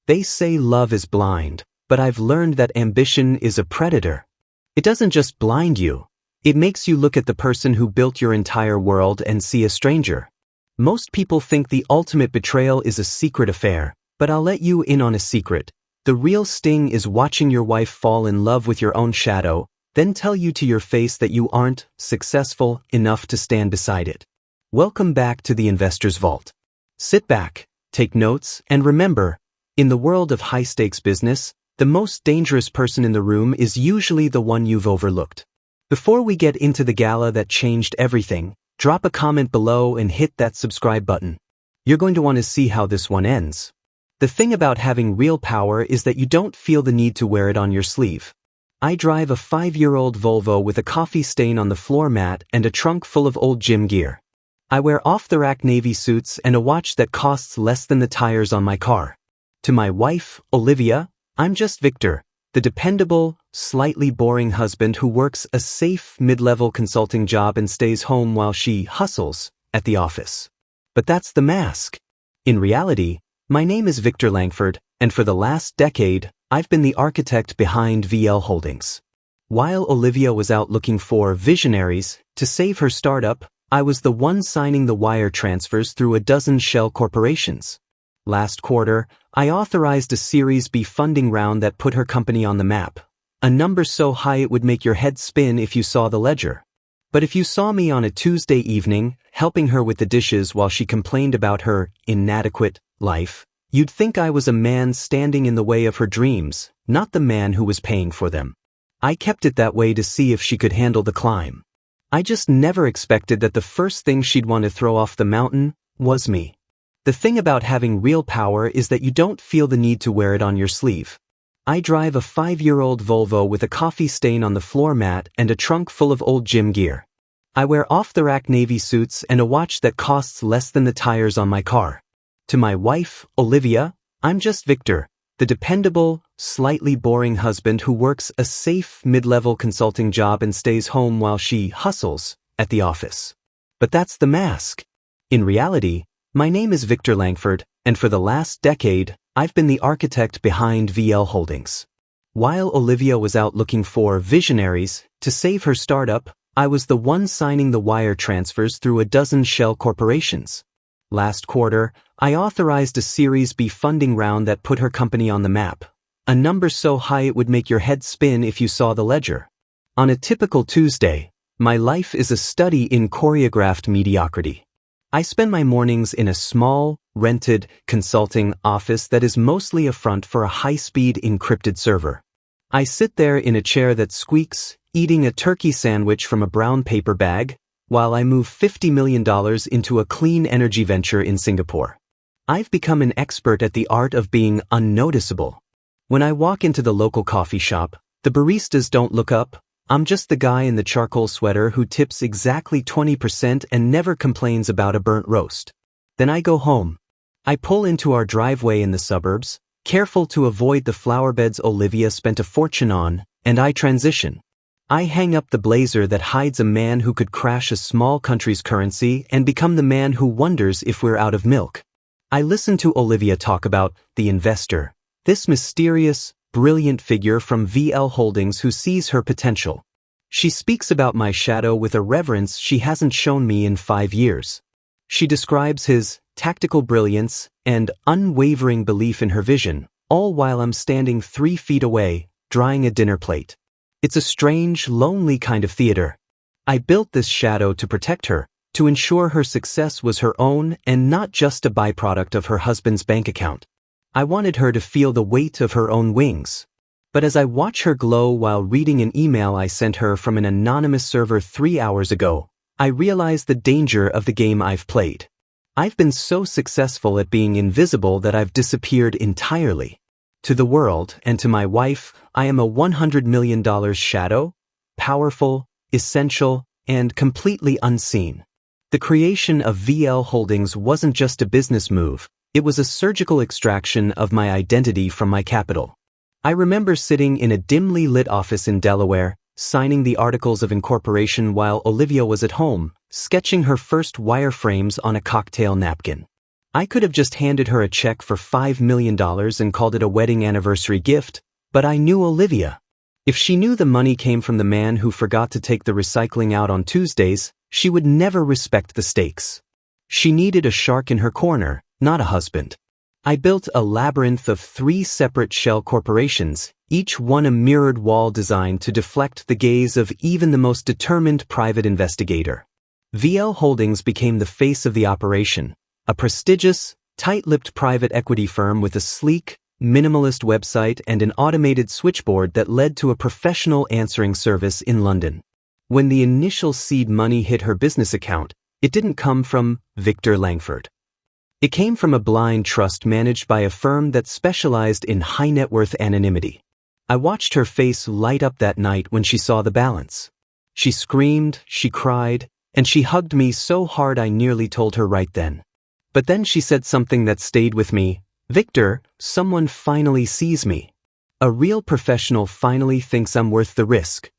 They say love is blind, but I've learned that ambition is a predator. It doesn't just blind you. It makes you look at the person who built your entire world and see a stranger. Most people think the ultimate betrayal is a secret affair, but I'll let you in on a secret. The real sting is watching your wife fall in love with your own shadow, then tell you to your face that you aren't successful enough to stand beside it. Welcome back to the Investor's Vault. Sit back, take notes, and remember, in the world of high-stakes business, the most dangerous person in the room is usually the one you've overlooked. Before we get into the gala that changed everything, drop a comment below and hit that subscribe button. You're going to want to see how this one ends. The thing about having real power is that you don't feel the need to wear it on your sleeve. I drive a 5-year-old Volvo with a coffee stain on the floor mat and a trunk full of old gym gear. I wear off-the-rack navy suits and a watch that costs less than the tires on my car. To my wife, Olivia, I'm just Victor, the dependable, slightly boring husband who works a safe mid-level consulting job and stays home while she hustles at the office. But that's the mask. In reality, my name is Victor Langford, and for the last decade, I've been the architect behind VL Holdings. While Olivia was out looking for visionaries to save her startup, I was the one signing the wire transfers through a dozen shell corporations. Last quarter, I authorized a Series B funding round that put her company on the map. A number so high it would make your head spin if you saw the ledger. But if you saw me on a Tuesday evening, helping her with the dishes while she complained about her inadequate life, you'd think I was a man standing in the way of her dreams, not the man who was paying for them. I kept it that way to see if she could handle the climb. I just never expected that the first thing she'd want to throw off the mountain was me. The thing about having real power is that you don't feel the need to wear it on your sleeve. I drive a 5-year-old Volvo with a coffee stain on the floor mat and a trunk full of old gym gear. I wear off-the-rack navy suits and a watch that costs less than the tires on my car. To my wife, Olivia, I'm just Victor, the dependable, slightly boring husband who works a safe mid-level consulting job and stays home while she hustles at the office. But that's the mask. In reality, my name is Victor Langford, and for the last decade, I've been the architect behind VL Holdings. While Olivia was out looking for visionaries to save her startup, I was the one signing the wire transfers through a dozen shell corporations. Last quarter, I authorized a Series B funding round that put her company on the map. A number so high it would make your head spin if you saw the ledger. On a typical Tuesday, my life is a study in choreographed mediocrity. I spend my mornings in a small, rented, consulting office that is mostly a front for a high-speed encrypted server. I sit there in a chair that squeaks, eating a turkey sandwich from a brown paper bag, while I move $50 million into a clean energy venture in Singapore. I've become an expert at the art of being unnoticeable. When I walk into the local coffee shop, the baristas don't look up. I'm just the guy in the charcoal sweater who tips exactly 20% and never complains about a burnt roast. Then I go home. I pull into our driveway in the suburbs, careful to avoid the flower beds Olivia spent a fortune on, and I transition. I hang up the blazer that hides a man who could crash a small country's currency and become the man who wonders if we're out of milk. I listen to Olivia talk about the investor, this mysterious, brilliant figure from VL Holdings who sees her potential. She speaks about my shadow with a reverence she hasn't shown me in 5 years. She describes his tactical brilliance and unwavering belief in her vision, all while I'm standing 3 feet away, drying a dinner plate. It's a strange, lonely kind of theater. I built this shadow to protect her, to ensure her success was her own and not just a byproduct of her husband's bank account. I wanted her to feel the weight of her own wings. But as I watch her glow while reading an email I sent her from an anonymous server 3 hours ago, I realize the danger of the game I've played. I've been so successful at being invisible that I've disappeared entirely. To the world and to my wife, I am a $100 million shadow, powerful, essential, and completely unseen. The creation of VL Holdings wasn't just a business move, it was a surgical extraction of my identity from my capital. I remember sitting in a dimly lit office in Delaware, signing the articles of incorporation while Olivia was at home, sketching her first wireframes on a cocktail napkin. I could have just handed her a check for $5 million and called it a wedding anniversary gift, but I knew Olivia. If she knew the money came from the man who forgot to take the recycling out on Tuesdays, she would never respect the stakes. She needed a shark in her corner, not a husband. I built a labyrinth of 3 separate shell corporations, each one a mirrored wall designed to deflect the gaze of even the most determined private investigator. VL Holdings became the face of the operation, a prestigious, tight-lipped private equity firm with a sleek, minimalist website and an automated switchboard that led to a professional answering service in London. When the initial seed money hit her business account, it didn't come from Victor Langford. It came from a blind trust managed by a firm that specialized in high-net-worth anonymity. I watched her face light up that night when she saw the balance. She screamed, she cried, and she hugged me so hard I nearly told her right then. But then she said something that stayed with me. "Victor, someone finally sees me. A real professional finally thinks I'm worth the risk."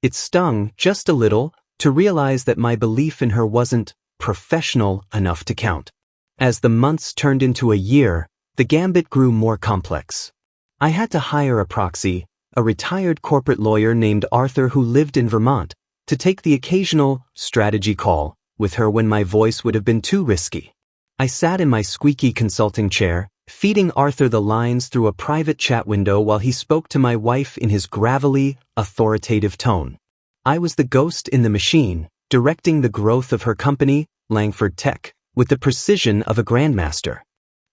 It stung, just a little, to realize that my belief in her wasn't professional enough to count. As the months turned into a year, the gambit grew more complex. I had to hire a proxy, a retired corporate lawyer named Arthur who lived in Vermont, to take the occasional strategy call with her when my voice would have been too risky. I sat in my squeaky consulting chair, feeding Arthur the lines through a private chat window while he spoke to my wife in his gravelly, authoritative tone. I was the ghost in the machine, directing the growth of her company, Langford Tech, with the precision of a grandmaster.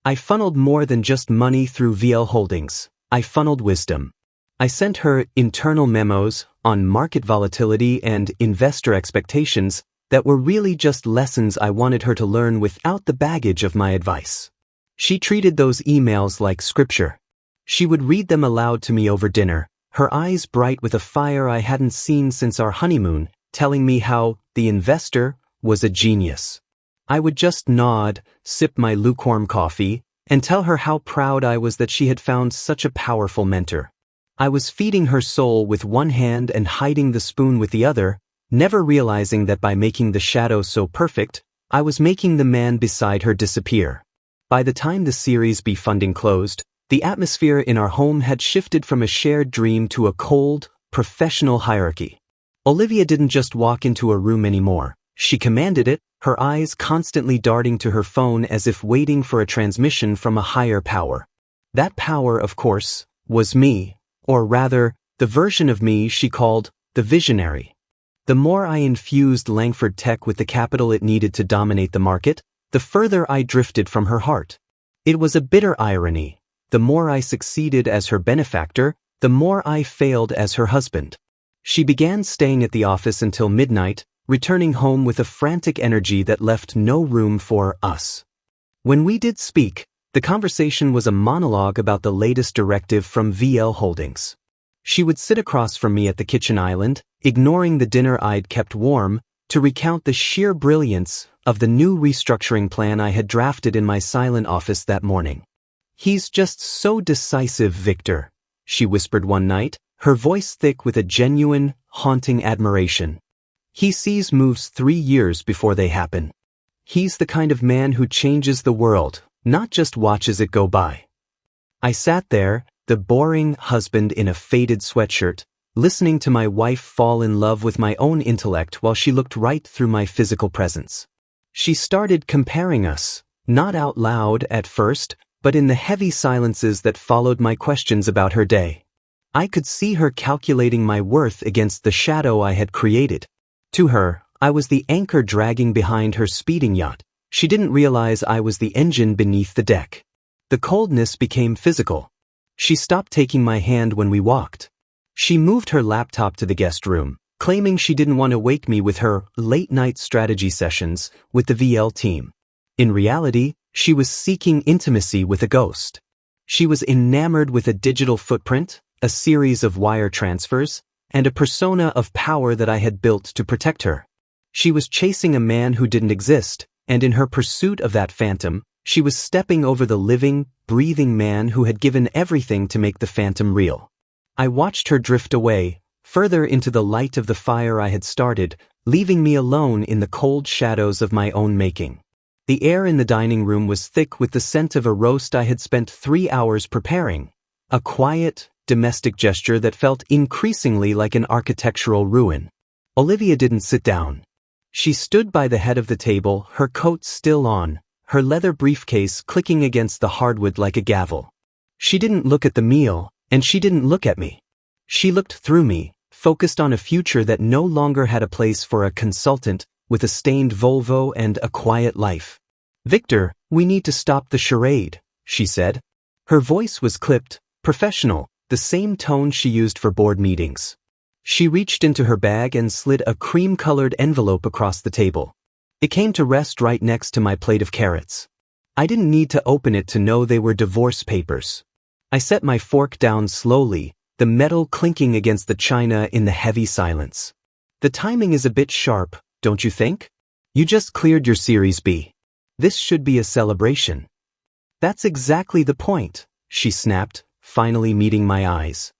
I funneled more than just money through VL Holdings. I funneled wisdom. I sent her internal memos on market volatility and investor expectations that were really just lessons I wanted her to learn without the baggage of my advice. She treated those emails like scripture. She would read them aloud to me over dinner, her eyes bright with a fire I hadn't seen since our honeymoon, telling me how the investor was a genius. I would just nod, sip my lukewarm coffee, and tell her how proud I was that she had found such a powerful mentor. I was feeding her soul with one hand and hiding the spoon with the other, never realizing that by making the shadow so perfect, I was making the man beside her disappear. By the time the Series B funding closed, the atmosphere in our home had shifted from a shared dream to a cold, professional hierarchy. Olivia didn't just walk into a room anymore. She commanded it, her eyes constantly darting to her phone as if waiting for a transmission from a higher power. That power, of course, was me, or rather, the version of me she called the visionary. The more I infused Langford Tech with the capital it needed to dominate the market, the further I drifted from her heart. It was a bitter irony. The more I succeeded as her benefactor, the more I failed as her husband. She began staying at the office until midnight, returning home with a frantic energy that left no room for us. When we did speak, the conversation was a monologue about the latest directive from VL Holdings. She would sit across from me at the kitchen island, ignoring the dinner I'd kept warm, to recount the sheer brilliance of the new restructuring plan I had drafted in my silent office that morning. "He's just so decisive, Victor," she whispered one night, her voice thick with a genuine, haunting admiration. "He sees moves 3 years before they happen. He's the kind of man who changes the world, not just watches it go by." I sat there, the boring husband in a faded sweatshirt, listening to my wife fall in love with my own intellect while she looked right through my physical presence. She started comparing us, not out loud at first, but in the heavy silences that followed my questions about her day. I could see her calculating my worth against the shadow I had created. To her, I was the anchor dragging behind her speeding yacht. She didn't realize I was the engine beneath the deck. The coldness became physical. She stopped taking my hand when we walked. She moved her laptop to the guest room, claiming she didn't want to wake me with her late-night strategy sessions with the VL team. In reality, she was seeking intimacy with a ghost. She was enamored with a digital footprint, a series of wire transfers, and a persona of power that I had built to protect her. She was chasing a man who didn't exist, and in her pursuit of that phantom, she was stepping over the living, breathing man who had given everything to make the phantom real. I watched her drift away, further into the light of the fire I had started, leaving me alone in the cold shadows of my own making. The air in the dining room was thick with the scent of a roast I had spent 3 hours preparing. A quiet, domestic gesture that felt increasingly like an architectural ruin. Olivia didn't sit down. She stood by the head of the table, her coat still on, her leather briefcase clicking against the hardwood like a gavel. She didn't look at the meal, and she didn't look at me. She looked through me, focused on a future that no longer had a place for a consultant with a stained Volvo and a quiet life. "Victor, we need to stop the charade," she said. Her voice was clipped, professional, the same tone she used for board meetings. She reached into her bag and slid a cream-colored envelope across the table. It came to rest right next to my plate of carrots. I didn't need to open it to know they were divorce papers. I set my fork down slowly, the metal clinking against the china in the heavy silence. "The timing is a bit sharp, don't you think? You just cleared your Series B. This should be a celebration." "That's exactly the point," she snapped, finally meeting my eyes.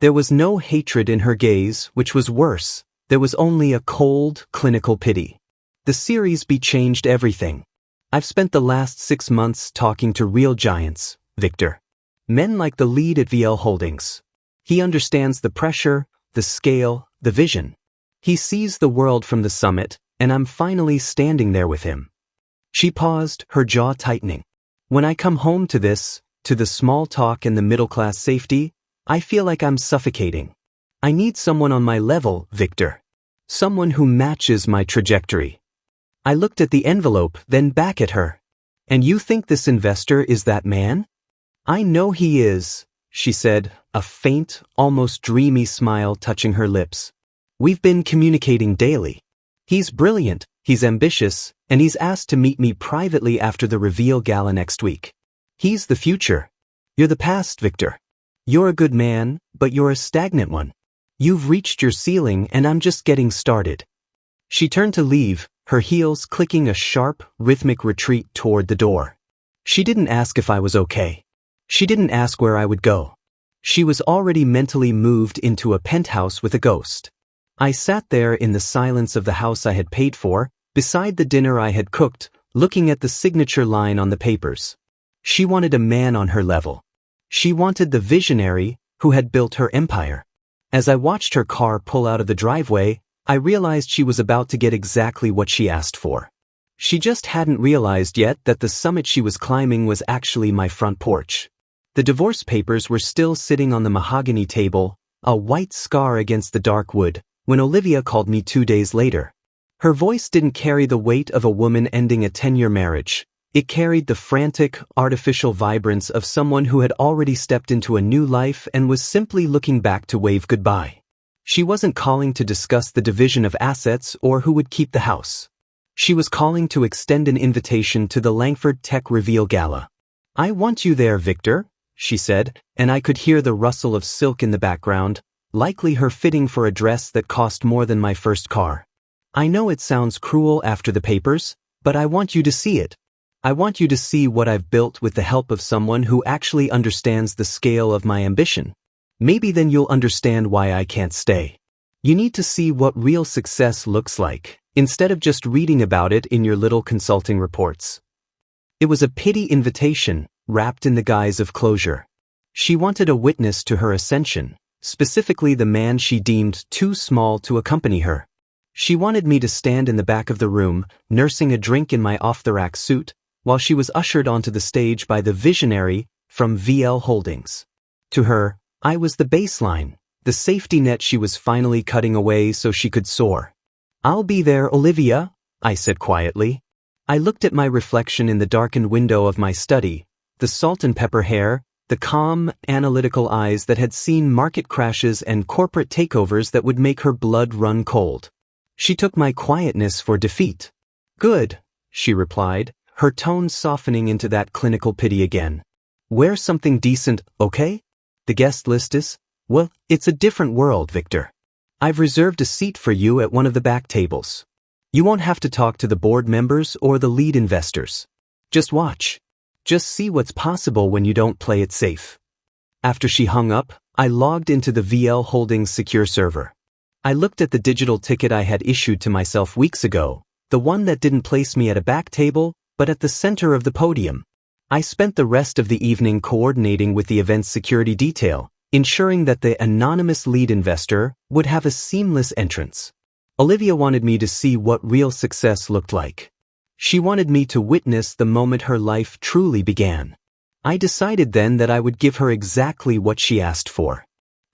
There was no hatred in her gaze, which was worse. There was only a cold, clinical pity. "The Series B changed everything. I've spent the last 6 months talking to real giants, Victor. Men like the lead at VL Holdings. He understands the pressure, the scale, the vision. He sees the world from the summit, and I'm finally standing there with him." She paused, her jaw tightening. "When I come home to this, to the small talk and the middle-class safety, I feel like I'm suffocating. I need someone on my level, Victor. Someone who matches my trajectory." I looked at the envelope, then back at her. "And you think this investor is that man?" "I know he is," she said, a faint, almost dreamy smile touching her lips. "We've been communicating daily. He's brilliant, he's ambitious, and he's asked to meet me privately after the reveal gala next week. He's the future. You're the past, Victor. You're a good man, but you're a stagnant one. You've reached your ceiling and I'm just getting started." She turned to leave, her heels clicking a sharp, rhythmic retreat toward the door. She didn't ask if I was okay. She didn't ask where I would go. She was already mentally moved into a penthouse with a ghost. I sat there in the silence of the house I had paid for, beside the dinner I had cooked, looking at the signature line on the papers. She wanted a man on her level. She wanted the visionary who had built her empire. As I watched her car pull out of the driveway, I realized she was about to get exactly what she asked for. She just hadn't realized yet that the summit she was climbing was actually my front porch. The divorce papers were still sitting on the mahogany table, a white scar against the dark wood, when Olivia called me 2 days later. Her voice didn't carry the weight of a woman ending a 10-year marriage. It carried the frantic, artificial vibrance of someone who had already stepped into a new life and was simply looking back to wave goodbye. She wasn't calling to discuss the division of assets or who would keep the house. She was calling to extend an invitation to the Langford Tech Reveal Gala. "I want you there, Victor," she said, and I could hear the rustle of silk in the background, likely her fitting for a dress that cost more than my first car. "I know it sounds cruel after the papers, but I want you to see it. I want you to see what I've built with the help of someone who actually understands the scale of my ambition. Maybe then you'll understand why I can't stay. You need to see what real success looks like, instead of just reading about it in your little consulting reports." It was a pity invitation, wrapped in the guise of closure. She wanted a witness to her ascension, specifically the man she deemed too small to accompany her. She wanted me to stand in the back of the room, nursing a drink in my off-the-rack suit, while she was ushered onto the stage by the visionary from VL Holdings. To her, I was the baseline, the safety net she was finally cutting away so she could soar. "I'll be there, Olivia," I said quietly. I looked at my reflection in the darkened window of my study, the salt and pepper hair, the calm, analytical eyes that had seen market crashes and corporate takeovers that would make her blood run cold. She took my quietness for defeat. "Good," she replied, her tone softening into that clinical pity again. "Wear something decent, okay? The guest list is? Well, it's a different world, Victor. I've reserved a seat for you at one of the back tables. You won't have to talk to the board members or the lead investors. Just watch. Just see what's possible when you don't play it safe." After she hung up, I logged into the VL Holdings secure server. I looked at the digital ticket I had issued to myself weeks ago, the one that didn't place me at a back table, but at the center of the podium. I spent the rest of the evening coordinating with the event's security detail, ensuring that the anonymous lead investor would have a seamless entrance. Olivia wanted me to see what real success looked like. She wanted me to witness the moment her life truly began. I decided then that I would give her exactly what she asked for.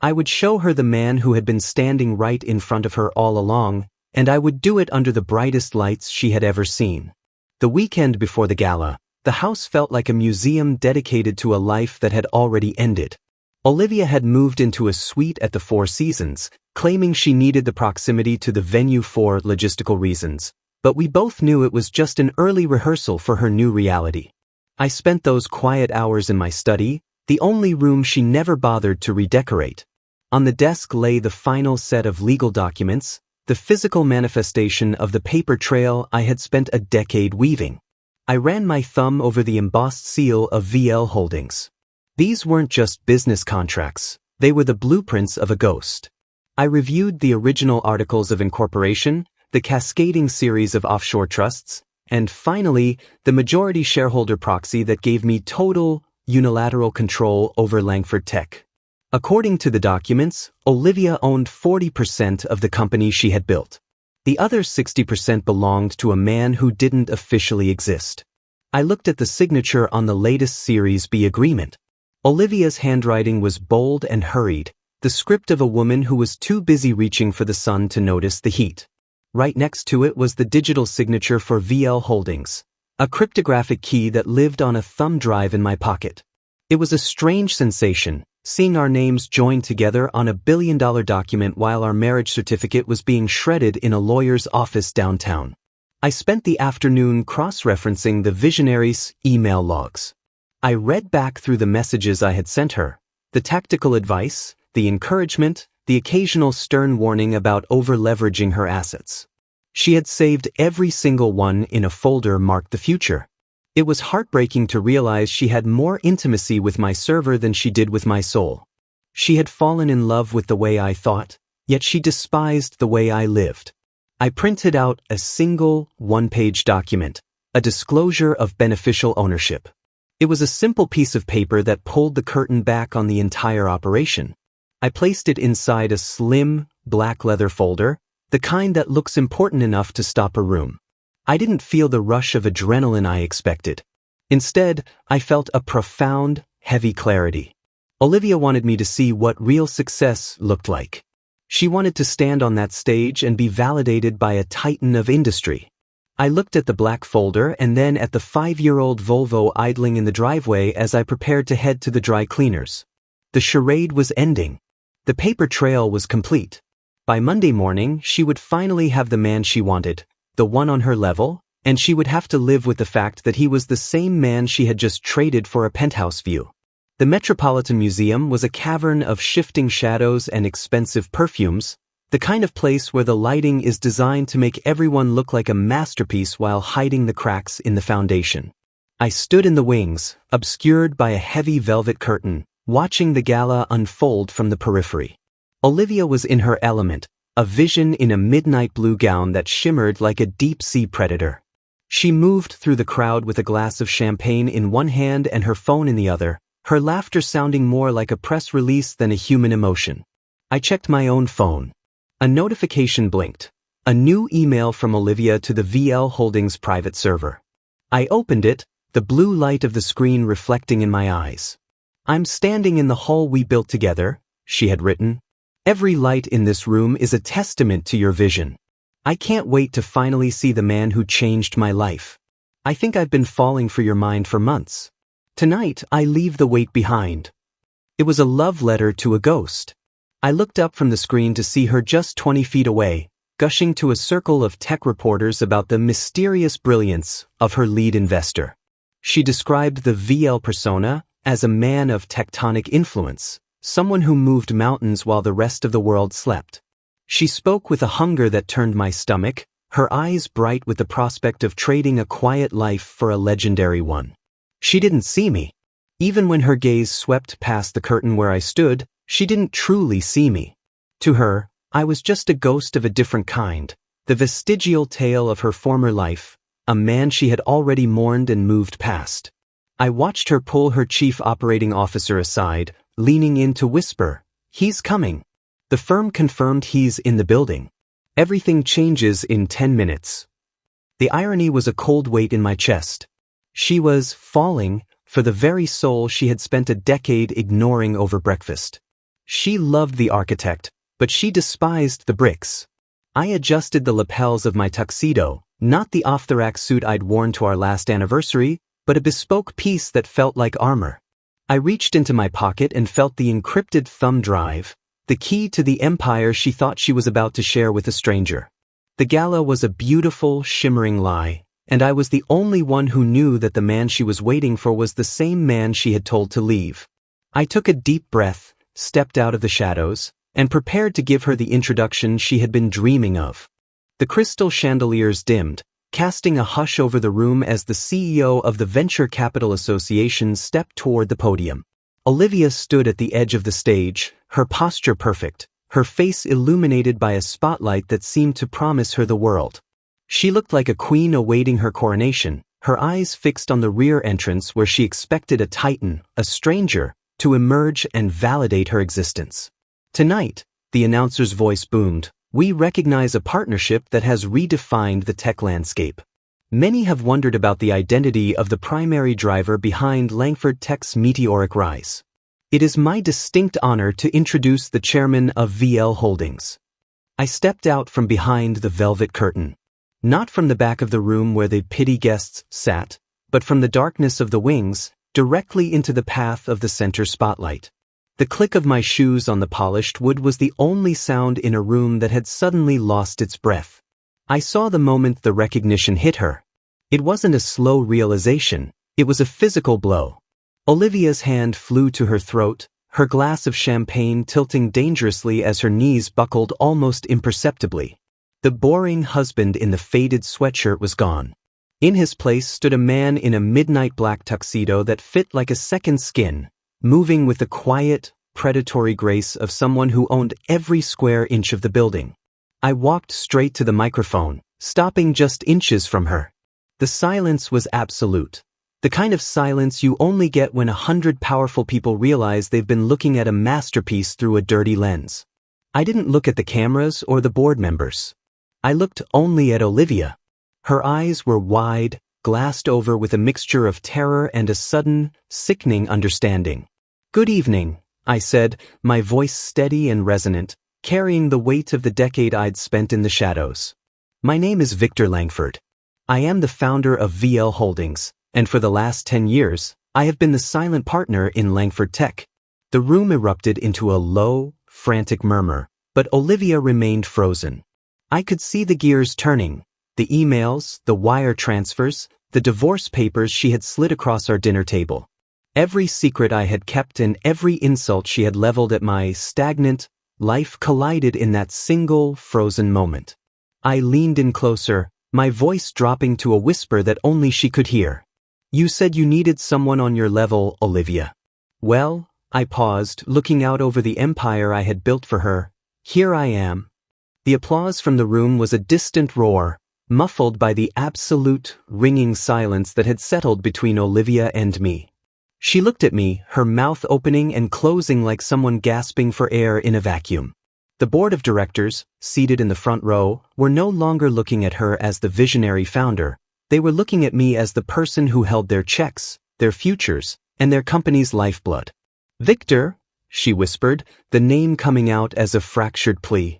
I would show her the man who had been standing right in front of her all along, and I would do it under the brightest lights she had ever seen. The weekend before the gala, the house felt like a museum dedicated to a life that had already ended. Olivia had moved into a suite at the Four Seasons, claiming she needed the proximity to the venue for logistical reasons, but we both knew it was just an early rehearsal for her new reality. I spent those quiet hours in my study, the only room she never bothered to redecorate. On the desk lay the final set of legal documents, the physical manifestation of the paper trail I had spent a decade weaving. I ran my thumb over the embossed seal of VL Holdings. These weren't just business contracts, they were the blueprints of a ghost. I reviewed the original articles of incorporation, the cascading series of offshore trusts, and finally, the majority shareholder proxy that gave me total, unilateral control over Langford Tech. According to the documents, Olivia owned 40% of the company she had built. The other 60% belonged to a man who didn't officially exist. I looked at the signature on the latest Series B agreement. Olivia's handwriting was bold and hurried, the script of a woman who was too busy reaching for the sun to notice the heat. Right next to it was the digital signature for VL Holdings, a cryptographic key that lived on a thumb drive in my pocket. It was a strange sensation, seeing our names joined together on a billion-dollar document while our marriage certificate was being shredded in a lawyer's office downtown. I spent the afternoon cross-referencing the visionary's email logs. I read back through the messages I had sent her, the tactical advice, the encouragement, the occasional stern warning about over-leveraging her assets. She had saved every single one in a folder marked the future. It was heartbreaking to realize she had more intimacy with my server than she did with my soul. She had fallen in love with the way I thought, yet she despised the way I lived. I printed out a single, one-page document, a disclosure of beneficial ownership. It was a simple piece of paper that pulled the curtain back on the entire operation. I placed it inside a slim, black leather folder, the kind that looks important enough to stop a room. I didn't feel the rush of adrenaline I expected. Instead, I felt a profound, heavy clarity. Olivia wanted me to see what real success looked like. She wanted to stand on that stage and be validated by a titan of industry. I looked at the black folder and then at the 5-year-old Volvo idling in the driveway as I prepared to head to the dry cleaners. The charade was ending. The paper trail was complete. By Monday morning, she would finally have the man she wanted, the one on her level, and she would have to live with the fact that he was the same man she had just traded for a penthouse view. The Metropolitan Museum was a cavern of shifting shadows and expensive perfumes, the kind of place where the lighting is designed to make everyone look like a masterpiece while hiding the cracks in the foundation. I stood in the wings, obscured by a heavy velvet curtain, watching the gala unfold from the periphery. Olivia was in her element, a vision in a midnight blue gown that shimmered like a deep-sea predator. She moved through the crowd with a glass of champagne in one hand and her phone in the other, her laughter sounding more like a press release than a human emotion. I checked my own phone. A notification blinked. A new email from Olivia to the VL Holdings private server. I opened it, the blue light of the screen reflecting in my eyes. "I'm standing in the hall we built together," she had written. "Every light in this room is a testament to your vision. I can't wait to finally see the man who changed my life. I think I've been falling for your mind for months. Tonight, I leave the weight behind." It was a love letter to a ghost. I looked up from the screen to see her just 20 feet away, gushing to a circle of tech reporters about the mysterious brilliance of her lead investor. She described the VL persona as a man of tectonic influence, someone who moved mountains while the rest of the world slept. She spoke with a hunger that turned my stomach, her eyes bright with the prospect of trading a quiet life for a legendary one. She didn't see me. Even when her gaze swept past the curtain where I stood, she didn't truly see me. To her, I was just a ghost of a different kind, the vestigial tale of her former life, a man she had already mourned and moved past. I watched her pull her chief operating officer aside, leaning in to whisper, "He's coming." The firm confirmed he's in the building. Everything changes in 10 minutes. The irony was a cold weight in my chest. She was falling for the very soul she had spent a decade ignoring over breakfast. She loved the architect, but she despised the bricks. I adjusted the lapels of my tuxedo, not the off-the-rack suit I'd worn to our last anniversary, but a bespoke piece that felt like armor. I reached into my pocket and felt the encrypted thumb drive, the key to the empire she thought she was about to share with a stranger. The gala was a beautiful, shimmering lie, and I was the only one who knew that the man she was waiting for was the same man she had told to leave. I took a deep breath, stepped out of the shadows, and prepared to give her the introduction she had been dreaming of. The crystal chandeliers dimmed, casting a hush over the room as the CEO of the Venture Capital Association stepped toward the podium. Olivia stood at the edge of the stage, her posture perfect, her face illuminated by a spotlight that seemed to promise her the world. She looked like a queen awaiting her coronation, her eyes fixed on the rear entrance where she expected a titan, a stranger, to emerge and validate her existence. "Tonight," the announcer's voice boomed, "we recognize a partnership that has redefined the tech landscape." Many have wondered about the identity of the primary driver behind Langford Tech's meteoric rise. It is my distinct honor to introduce the chairman of VL Holdings. I stepped out from behind the velvet curtain. Not from the back of the room where the pity guests sat, but from the darkness of the wings, directly into the path of the center spotlight. The click of my shoes on the polished wood was the only sound in a room that had suddenly lost its breath. I saw the moment the recognition hit her. It wasn't a slow realization, it was a physical blow. Olivia's hand flew to her throat, her glass of champagne tilting dangerously as her knees buckled almost imperceptibly. The boring husband in the faded sweatshirt was gone. In his place stood a man in a midnight black tuxedo that fit like a second skin, moving with the quiet, predatory grace of someone who owned every square inch of the building. I walked straight to the microphone, stopping just inches from her. The silence was absolute. The kind of silence you only get when 100 powerful people realize they've been looking at a masterpiece through a dirty lens. I didn't look at the cameras or the board members. I looked only at Olivia. Her eyes were wide, glassed over with a mixture of terror and a sudden, sickening understanding. "Good evening," I said, my voice steady and resonant, carrying the weight of the decade I'd spent in the shadows. "My name is Victor Langford. I am the founder of VL Holdings, and for the last 10 years, I have been the silent partner in Langford Tech." The room erupted into a low, frantic murmur, but Olivia remained frozen. I could see the gears turning, the emails, the wire transfers, the divorce papers she had slid across our dinner table. Every secret I had kept and every insult she had leveled at my stagnant life collided in that single, frozen moment. I leaned in closer, my voice dropping to a whisper that only she could hear. "You said you needed someone on your level, Olivia." "Well," I paused, looking out over the empire I had built for her. "Here I am." The applause from the room was a distant roar, muffled by the absolute, ringing silence that had settled between Olivia and me. She looked at me, her mouth opening and closing like someone gasping for air in a vacuum. The board of directors, seated in the front row, were no longer looking at her as the visionary founder. They were looking at me as the person who held their checks, their futures, and their company's lifeblood. "Victor," she whispered, the name coming out as a fractured plea.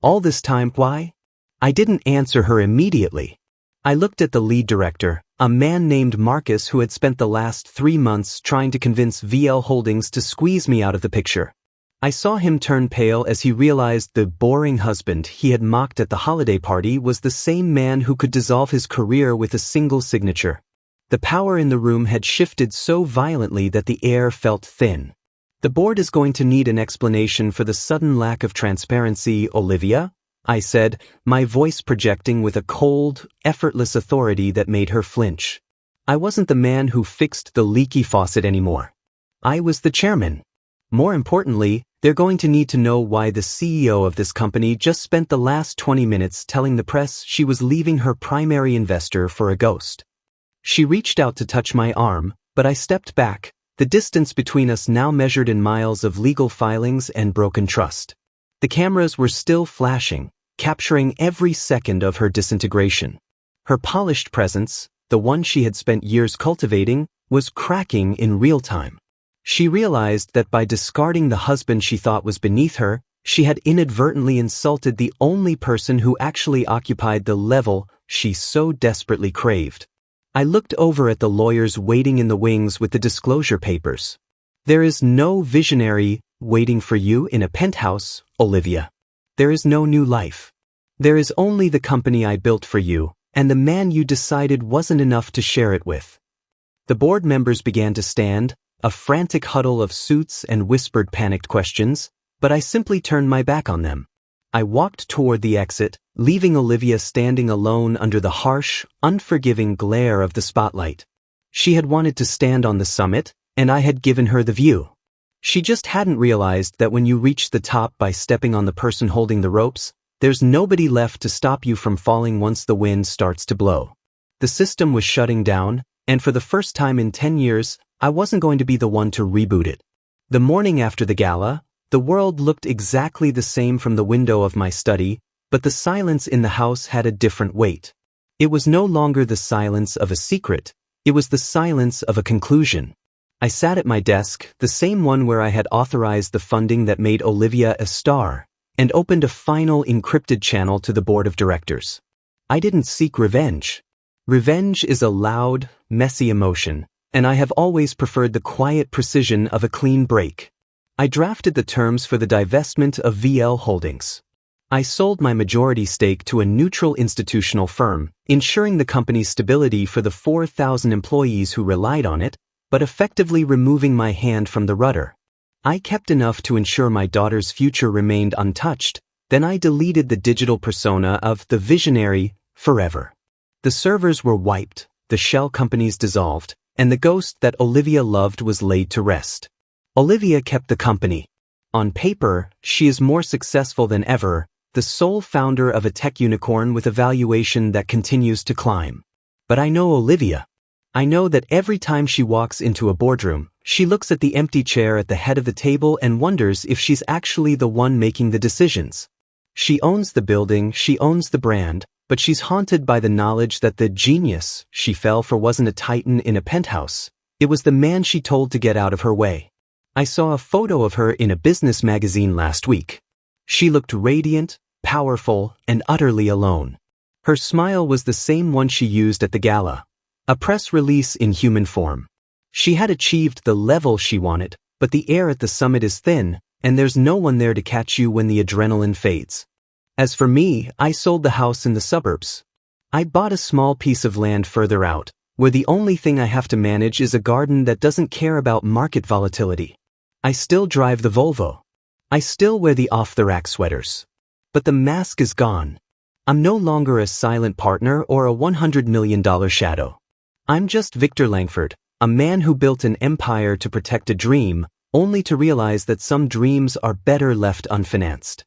"All this time, why?" I didn't answer her immediately. I looked at the lead director, a man named Marcus who had spent the last 3 months trying to convince VL Holdings to squeeze me out of the picture. I saw him turn pale as he realized the boring husband he had mocked at the holiday party was the same man who could dissolve his career with a single signature. The power in the room had shifted so violently that the air felt thin. "The board is going to need an explanation for the sudden lack of transparency, Olivia," I said, my voice projecting with a cold, effortless authority that made her flinch. I wasn't the man who fixed the leaky faucet anymore. I was the chairman. More importantly, They're going to need to know why the CEO of this company just spent the last 20 minutes telling the press she was leaving her primary investor for a ghost. She reached out to touch my arm, but I stepped back, the distance between us now measured in miles of legal filings and broken trust. The cameras were still flashing, capturing every second of her disintegration. Her polished presence, the one she had spent years cultivating, was cracking in real time. She realized that by discarding the husband she thought was beneath her, she had inadvertently insulted the only person who actually occupied the level she so desperately craved. I looked over at the lawyers waiting in the wings with the disclosure papers. There is no visionary waiting for you in a penthouse, Olivia. There is no new life. There is only the company I built for you, and the man you decided wasn't enough to share it with. The board members began to stand, a frantic huddle of suits and whispered panicked questions, but I simply turned my back on them. I walked toward the exit, leaving Olivia standing alone under the harsh, unforgiving glare of the spotlight. She had wanted to stand on the summit, and I had given her the view. She just hadn't realized that when you reach the top by stepping on the person holding the ropes, there's nobody left to stop you from falling once the wind starts to blow. The system was shutting down, and for the first time in 10 years, I wasn't going to be the one to reboot it. The morning after the gala, the world looked exactly the same from the window of my study, but the silence in the house had a different weight. It was no longer the silence of a secret, it was the silence of a conclusion. I sat at my desk, the same one where I had authorized the funding that made Olivia a star, and opened a final encrypted channel to the board of directors. I didn't seek revenge. Revenge is a loud, messy emotion, and I have always preferred the quiet precision of a clean break. I drafted the terms for the divestment of VL Holdings. I sold my majority stake to a neutral institutional firm, ensuring the company's stability for the 4,000 employees who relied on it, but effectively removing my hand from the rudder. I kept enough to ensure my daughter's future remained untouched, then I deleted the digital persona of the visionary forever. The servers were wiped, the shell companies dissolved, and the ghost that Olivia loved was laid to rest. Olivia kept the company. On paper, she is more successful than ever, the sole founder of a tech unicorn with a valuation that continues to climb. But I know Olivia. I know that every time she walks into a boardroom, she looks at the empty chair at the head of the table and wonders if she's actually the one making the decisions. She owns the building, she owns the brand, but she's haunted by the knowledge that the genius she fell for wasn't a titan in a penthouse. It was the man she told to get out of her way. I saw a photo of her in a business magazine last week. She looked radiant, powerful, and utterly alone. Her smile was the same one she used at the gala. A press release in human form. She had achieved the level she wanted, but the air at the summit is thin, and there's no one there to catch you when the adrenaline fades. As for me, I sold the house in the suburbs. I bought a small piece of land further out, where the only thing I have to manage is a garden that doesn't care about market volatility. I still drive the Volvo. I still wear the off-the-rack sweaters. But the mask is gone. I'm no longer a silent partner or a $100 million shadow. I'm just Victor Langford, a man who built an empire to protect a dream, only to realize that some dreams are better left unfinanced.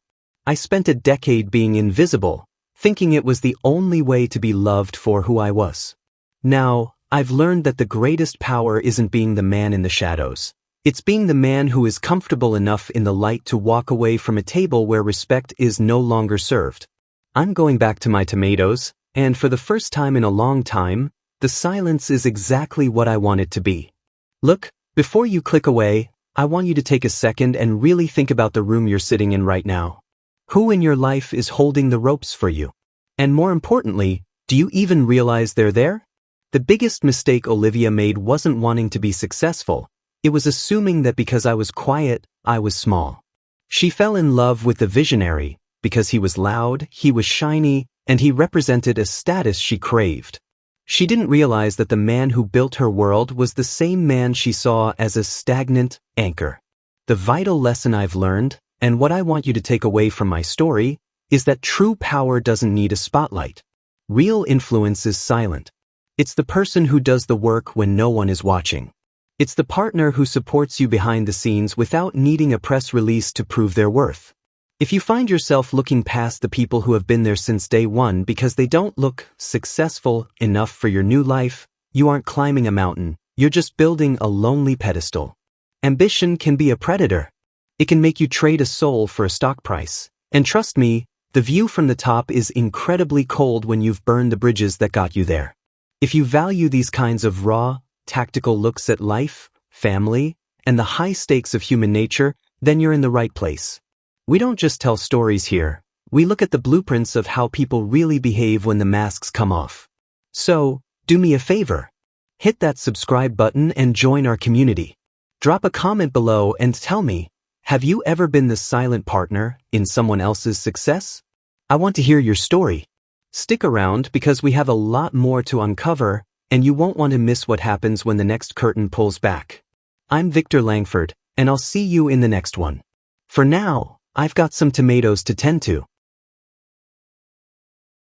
I spent a decade being invisible, thinking it was the only way to be loved for who I was. Now, I've learned that the greatest power isn't being the man in the shadows. It's being the man who is comfortable enough in the light to walk away from a table where respect is no longer served. I'm going back to my tomatoes, and for the first time in a long time, the silence is exactly what I want it to be. Look, before you click away, I want you to take a second and really think about the room you're sitting in right now. Who in your life is holding the ropes for you? And more importantly, do you even realize they're there? The biggest mistake Olivia made wasn't wanting to be successful. It was assuming that because I was quiet, I was small. She fell in love with the visionary, because he was loud, he was shiny, and he represented a status she craved. She didn't realize that the man who built her world was the same man she saw as a stagnant anchor. The vital lesson I've learned, and what I want you to take away from my story, is that true power doesn't need a spotlight. Real influence is silent. It's the person who does the work when no one is watching. It's the partner who supports you behind the scenes without needing a press release to prove their worth. If you find yourself looking past the people who have been there since day one because they don't look successful enough for your new life, you aren't climbing a mountain, you're just building a lonely pedestal. Ambition can be a predator. It can make you trade a soul for a stock price. And trust me, the view from the top is incredibly cold when you've burned the bridges that got you there. If you value these kinds of raw, tactical looks at life, family, and the high stakes of human nature, then you're in the right place. We don't just tell stories here. We look at the blueprints of how people really behave when the masks come off. So, do me a favor. Hit that subscribe button and join our community. Drop a comment below and tell me, have you ever been the silent partner in someone else's success? I want to hear your story. Stick around because we have a lot more to uncover, and you won't want to miss what happens when the next curtain pulls back. I'm Victor Langford, and I'll see you in the next one. For now, I've got some tomatoes to tend to.